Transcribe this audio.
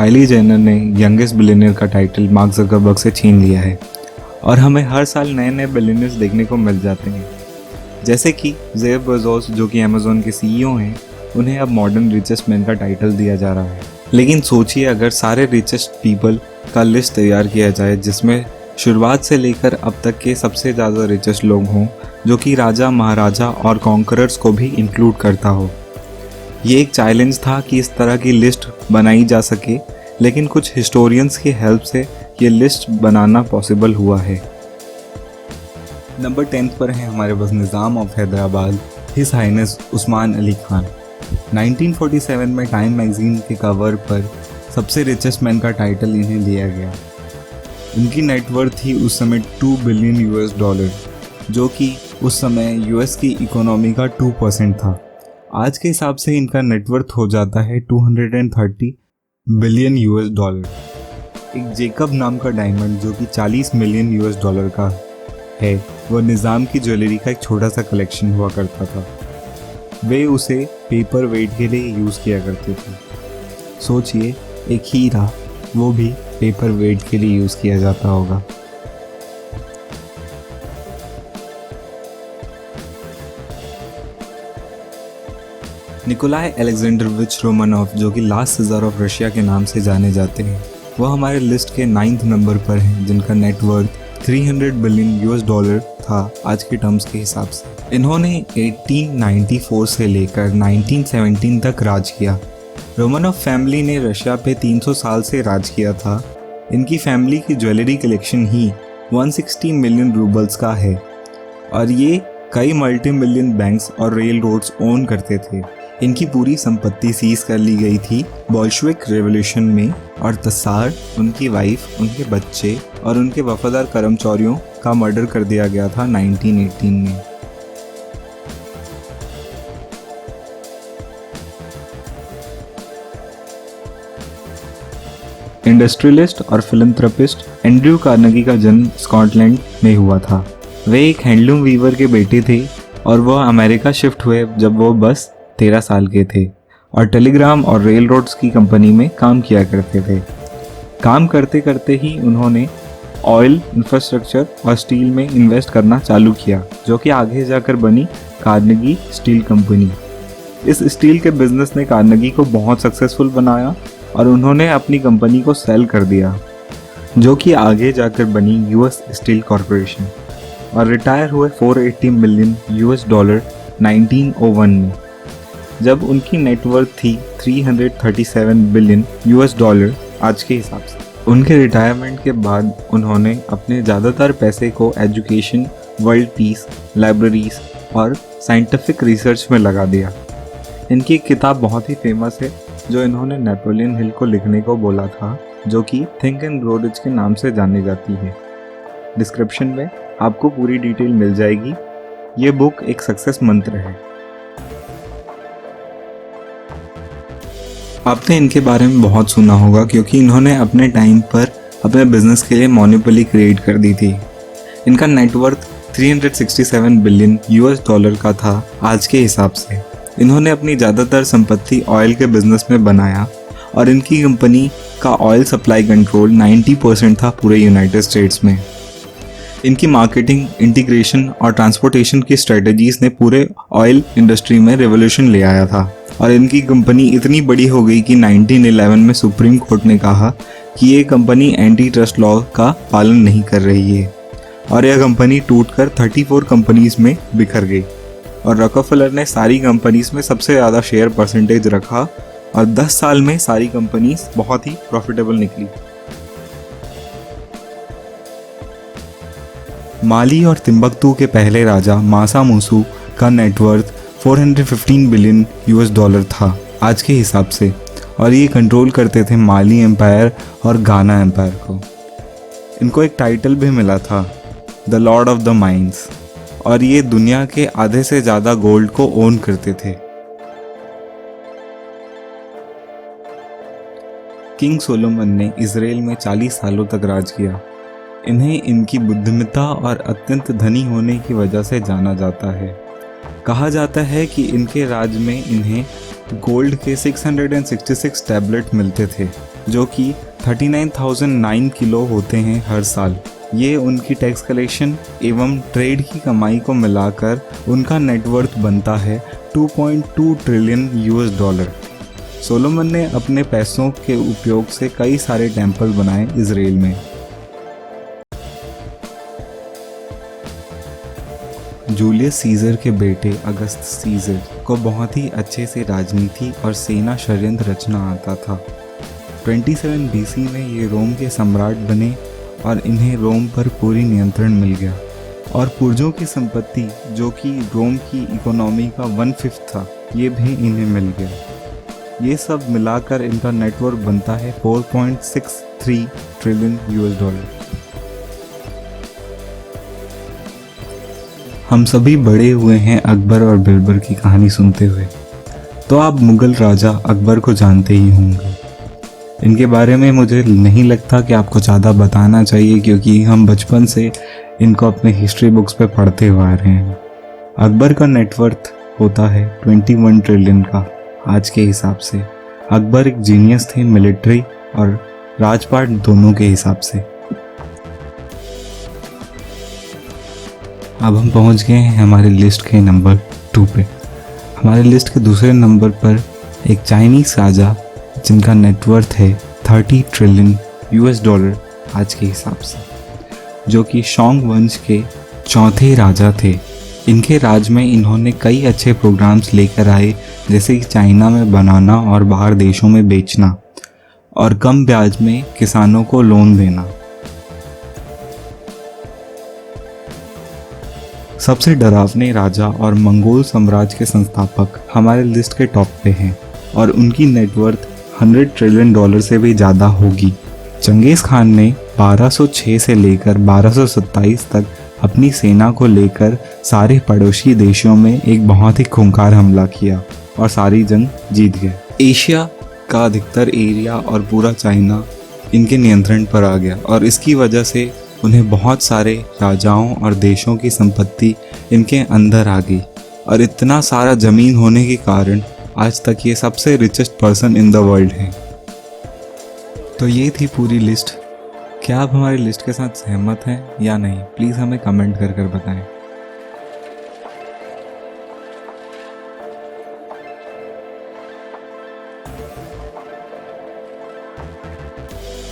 Kylie Jenner ने youngest billionaire का title mark Zuckerberg से छीन लिया है और हमें हर साल नए नए बिलियनियर्स देखने को मिल जाते हैं। जैसे कि जेफ बेजोस जो कि अमेज़न के सीईओ हैं, उन्हें अब मॉडर्न रिचेस्ट मैन का टाइटल दिया जा रहा है। लेकिन सोचिए अगर सारे रिचेस्ट पीपल का लिस्ट तैयार किया जाए जिसमें शुरुआत से लेकर अब तक के सबसे ज़्यादा रिचेस्ट लोग हों, जो कि राजा, महाराजा और कॉन्करर्स को भी इंक्लूड करता हो। ये एक चैलेंज था कि इस तरह की लिस्ट बनाई जा सके, लेकिन कुछ हिस्टोरियंस की हेल्प से ये लिस्ट बनाना पॉसिबल हुआ है। नंबर 10 पर है हमारे पास Nizam of Hyderabad, his highness Usman Ali Khan. 1947 में टाइम मैगजीन के कवर पर सबसे रिचेस्ट मैन का टाइटल इन्हें दिया गया। इनकी नेटवर्थ थी उस समय $2 बिलियन, जो कि उस समय यूएस की इकोनॉमी का 2% था। आज के हिसाब से इनका नेटवर्थ हो जाता है $230 बिलियन। एक जेकब नाम का डायमंड जो कि $40 मिलियन का है, वह निज़ाम की ज्वेलरी का एक छोटा सा कलेक्शन हुआ करता था। वे उसे पेपर वेट के लिए यूज़ किया करते थे। सोचिए एक हीरा, वो भी पेपर वेट के लिए यूज़ किया जाता होगा। निकोलाई अलेक्जेंडरविच रोमानोव जो कि लास्ट सीज़र ऑफ रशिया के नाम से जाने जाते हैं, वह हमारे लिस्ट के 9th नंबर पर हैं, जिनका नेटवर्थ $300 बिलियन था आज के टर्म्स के हिसाब से। इन्होंने 1894 से लेकर 1917 तक राज किया। रोमानोव फैमिली ने रशिया पे 300 साल से राज किया था। इनकी फैमिली की ज्वेलरी कलेक्शन ही 160 मिलियन रूबल्स का है और ये कई मल्टी मिलियन बैंक्स और रेल रोड्स ओन करते थे। इनकी पूरी संपत्ति सीज कर ली गई थी बोल्शेविक रेवोल्यूशन में और तसार, उनकी वाइफ, उनके बच्चे और उनके वफादार कर्मचारियों का मर्डर कर दिया गया था 1918 में। इंडस्ट्रियलिस्ट और फिलंथ्रोपिस्ट एंड्रयू कार्नेगी का जन्म स्कॉटलैंड में हुआ था। वे एक हैंडलूम वीवर के बेटे थे और वह अमेरिका शिफ्ट हुए जब वो बस 13 साल के थे और टेलीग्राम और रेल रोड्स की कंपनी में काम किया करते थे। काम करते करते ही उन्होंने ऑयल, इंफ्रास्ट्रक्चर और स्टील में इन्वेस्ट करना चालू किया, जो कि आगे जाकर बनी कार्नेगी स्टील कंपनी। इस स्टील के बिजनेस ने कार्नेगी को बहुत सक्सेसफुल बनाया और उन्होंने अपनी कंपनी को सेल कर दिया, जो कि आगे जाकर बनी यूएस स्टील कॉरपोरेशन, और रिटायर हुए $480 मिलियन 1901 में, जब उनकी नेटवर्थ थी $337 बिलियन आज के हिसाब से। उनके रिटायरमेंट के बाद उन्होंने अपने ज़्यादातर पैसे को एजुकेशन, वर्ल्ड पीस, लाइब्रेरीज और साइंटिफिक रिसर्च में लगा दिया। इनकी एक किताब बहुत ही फेमस है जो इन्होंने नेपोलियन हिल को लिखने को बोला था, जो कि थिंक एंड ग्रो रिच के नाम से जानी जाती है। डिस्क्रिप्शन में आपको पूरी डिटेल मिल जाएगी। ये बुक एक सक्सेस मंत्र है। आपने इनके बारे में बहुत सुना होगा क्योंकि इन्होंने अपने टाइम पर अपने बिजनेस के लिए मोनोपोली क्रिएट कर दी थी। इनका नेटवर्थ $367 बिलियन का था आज के हिसाब से। इन्होंने अपनी ज़्यादातर संपत्ति ऑयल के बिजनेस में बनाया और इनकी कंपनी का ऑयल सप्लाई कंट्रोल 90% था पूरे यूनाइटेड स्टेट्स में। इनकी मार्केटिंग, इंटीग्रेशन और ट्रांसपोर्टेशन की स्ट्रेटजीज ने पूरे ऑयल इंडस्ट्री में रेवोल्यूशन ले आया था और इनकी कंपनी इतनी बड़ी हो गई कि 1911 में सुप्रीम कोर्ट ने कहा कि ये कंपनी एंटी ट्रस्ट लॉ का पालन नहीं कर रही है और यह कंपनी टूटकर 34 कंपनीज में बिखर गई और रॉकफेलर ने सारी कंपनीज में सबसे ज़्यादा शेयर परसेंटेज रखा और 10 साल में सारी कंपनीज बहुत ही प्रॉफिटेबल निकली। माली और तिम्बकतू के पहले राजा मासा मूसू का नेटवर्थ $415 बिलियन था आज के हिसाब से और ये कंट्रोल करते थे माली एम्पायर और गाना एम्पायर को। इनको एक टाइटल भी मिला था, the Lord of the mines, और ये दुनिया के आधे से ज़्यादा गोल्ड को ओन करते थे। किंग सोलोमन ने इजराइल में 40 सालों तक राज किया। इन्हें इनकी बुद्धिमत्ता और अत्यंत धनी होने की वजह से जाना जाता है। कहा जाता है कि इनके राज में इन्हें गोल्ड के 666 टैबलेट मिलते थे जो कि 39,009 किलो होते हैं हर साल। ये उनकी टैक्स कलेक्शन एवं ट्रेड की कमाई को मिलाकर उनका नेटवर्थ बनता है 2.2 ट्रिलियन $। सोलोमन ने अपने पैसों के उपयोग से कई सारे टेम्पल बनाए इजराइल में। जूलियस सीजर के बेटे अगस्त सीजर को बहुत ही अच्छे से राजनीति और सेना षड्यंत्र रचना आता था। 27 BC में ये रोम के सम्राट बने और इन्हें रोम पर पूरी नियंत्रण मिल गया और पुर्जों की संपत्ति जो कि रोम की इकोनॉमी का 1/5 था, ये भी इन्हें मिल गया। ये सब मिलाकर इनका नेटवर्क बनता है 4.63 ट्रिलियन $। हम सभी बड़े हुए हैं अकबर और बिरबल की कहानी सुनते हुए, तो आप मुगल राजा अकबर को जानते ही होंगे। इनके बारे में मुझे नहीं लगता कि आपको ज़्यादा बताना चाहिए, क्योंकि हम बचपन से इनको अपने हिस्ट्री बुक्स पे पढ़ते हुए आ रहे हैं। अकबर का नेटवर्थ होता है 21 ट्रिलियन का आज के हिसाब से। अकबर एक जीनियस थे मिलिट्री और राजपाट दोनों के हिसाब से। अब हम पहुंच गए हैं हमारे लिस्ट के नंबर 2 पे। हमारे लिस्ट के दूसरे नंबर पर एक चाइनीज़ राजा जिनका नेटवर्थ है 30 ट्रिलियन $। आज के हिसाब से, जो कि शोंग वंश के चौथे राजा थे। इनके राज में इन्होंने कई अच्छे प्रोग्राम्स लेकर आए, जैसे कि चाइना में बनाना और बाहर देशों में बेचना और कम ब्याज में किसानों को लोन देना। सबसे डरावने राजा और मंगोल साम्राज्य के संस्थापक हमारे लिस्ट के टॉप पे हैं और उनकी नेटवर्थ 100 ट्रिलियन $। से भी ज़्यादा होगी। चंगेज़ खान ने 1206 से लेकर 1227 तक अपनी सेना को लेकर सारे पड़ोसी देशों में एक बहुत ही खूंखार हमला किया और सारी जंग जीत गए। एशिया का अधिकतर एरिया और पूरा चाइना इनके नियंत्रण पर आ गया और इसकी वजह से उन्हें बहुत सारे राजाओं और देशों की संपत्ति इनके अंदर आ गई और इतना सारा ज़मीन होने के कारण आज तक ये सबसे richest person in the world हैं। तो ये थी पूरी लिस्ट। क्या आप हमारी लिस्ट के साथ सहमत हैं या नहीं? प्लीज़ हमें कमेंट कर बताएं।